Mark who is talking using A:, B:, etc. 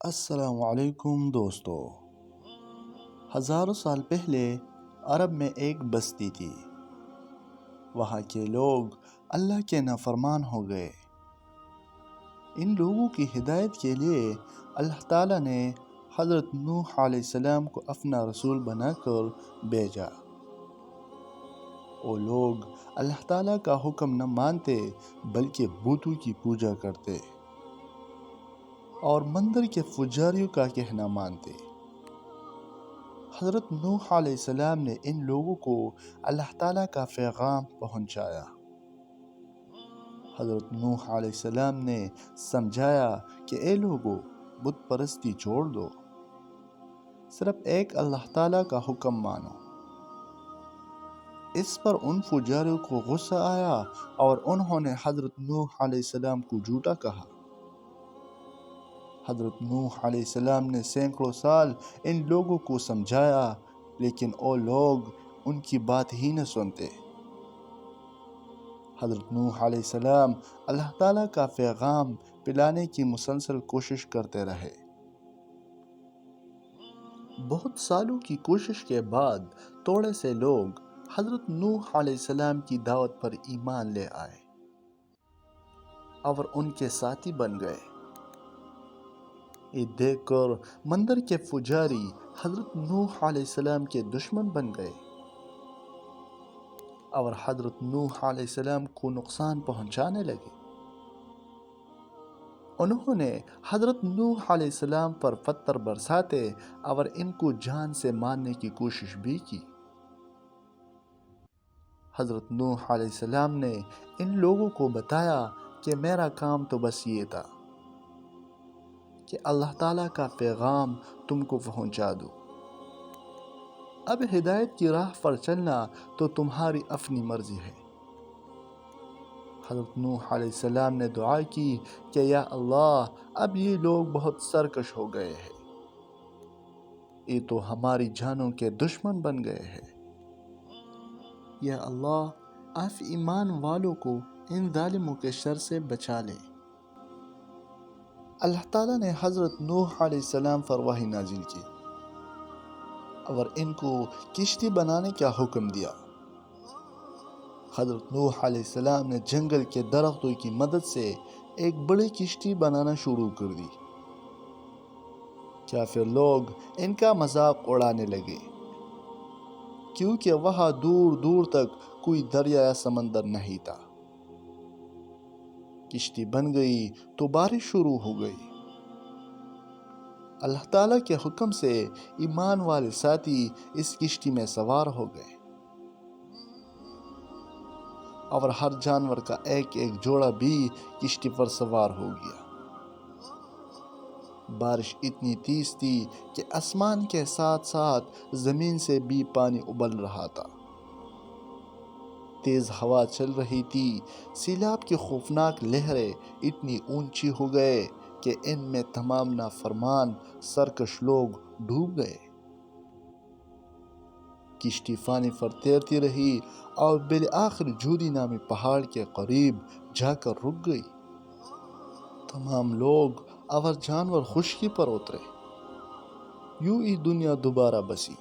A: السلام علیکم دوستو۔ ہزاروں سال پہلے عرب میں ایک بستی تھی۔ وہاں کے لوگ اللہ کے نافرمان ہو گئے۔ ان لوگوں کی ہدایت کے لیے اللہ تعالیٰ نے حضرت نوح علیہ السلام کو اپنا رسول بنا کر بھیجا۔ وہ لوگ اللہ تعالیٰ کا حکم نہ مانتے بلکہ بتوں کی پوجا کرتے اور مندر کے پجاریوں کا کہنا مانتے۔ حضرت نوح علیہ السلام نے ان لوگوں کو اللہ تعالیٰ کا پیغام پہنچایا۔ حضرت نوح علیہ السلام نے سمجھایا کہ اے لوگو، بت پرستی چھوڑ دو، صرف ایک اللہ تعالیٰ کا حکم مانو۔ اس پر ان پجاریوں کو غصہ آیا اور انہوں نے حضرت نوح علیہ السلام کو جھوٹا کہا۔ حضرت نوح علیہ السلام نے سینکڑوں سال ان لوگوں کو سمجھایا، لیکن وہ لوگ ان کی بات ہی نہ سنتے۔ حضرت نوح علیہ السلام اللہ تعالیٰ کا پیغام پھیلانے کی مسلسل کوشش کرتے رہے۔ بہت سالوں کی کوشش کے بعد تھوڑے سے لوگ حضرت نوح علیہ السلام کی دعوت پر ایمان لے آئے اور ان کے ساتھی بن گئے۔ یہ دیکھ کر مندر کے پجاری حضرت نوح علیہ السلام کے دشمن بن گئے اور حضرت نوح علیہ السلام کو نقصان پہنچانے لگے۔ انہوں نے حضرت نوح علیہ السلام پر پتھر برساتے اور ان کو جان سے مارنے کی کوشش بھی کی۔ حضرت نوح علیہ السلام نے ان لوگوں کو بتایا کہ میرا کام تو بس یہ تھا کہ اللہ تعالیٰ کا پیغام تم کو پہنچا دو۔ اب ہدایت کی راہ پر چلنا تو تمہاری اپنی مرضی ہے۔ حضرت نوح علیہ السلام نے دعا کی کہ یا اللہ، اب یہ لوگ بہت سرکش ہو گئے ہیں، یہ تو ہماری جانوں کے دشمن بن گئے ہیں۔ یا اللہ، آپ ایمان والوں کو ان ظالموں کے شر سے بچا لیں۔ اللہ تعالیٰ نے حضرت نوح علیہ السلام پر وحی نازل کی اور ان کو کشتی بنانے کا حکم دیا۔ حضرت نوح علیہ السلام نے جنگل کے درختوں کی مدد سے ایک بڑی کشتی بنانا شروع کر دی۔ کافر لوگ ان کا مذاق اڑانے لگے، کیونکہ وہاں دور دور تک کوئی دریا یا سمندر نہیں تھا۔ کشتی بن گئی تو بارش شروع ہو گئی۔ اللہ تعالیٰ کے حکم سے ایمان والے ساتھی اس کشتی میں سوار ہو گئے اور ہر جانور کا ایک ایک جوڑا بھی کشتی پر سوار ہو گیا۔ بارش اتنی تیز تھی کہ آسمان کے ساتھ ساتھ زمین سے بھی پانی ابل رہا تھا۔ تیز ہوا چل رہی تھی۔ سیلاب کی خوفناک لہریں اتنی اونچی ہو گئے کہ ان میں تمام نافرمان سرکش لوگ ڈوب گئے۔ کشتی پانی پر تیرتی رہی اور بالآخر جودی نامی پہاڑ کے قریب جا کر رک گئی۔ تمام لوگ اور جانور خشکی پر اترے۔ یوں ہی دنیا دوبارہ بسی۔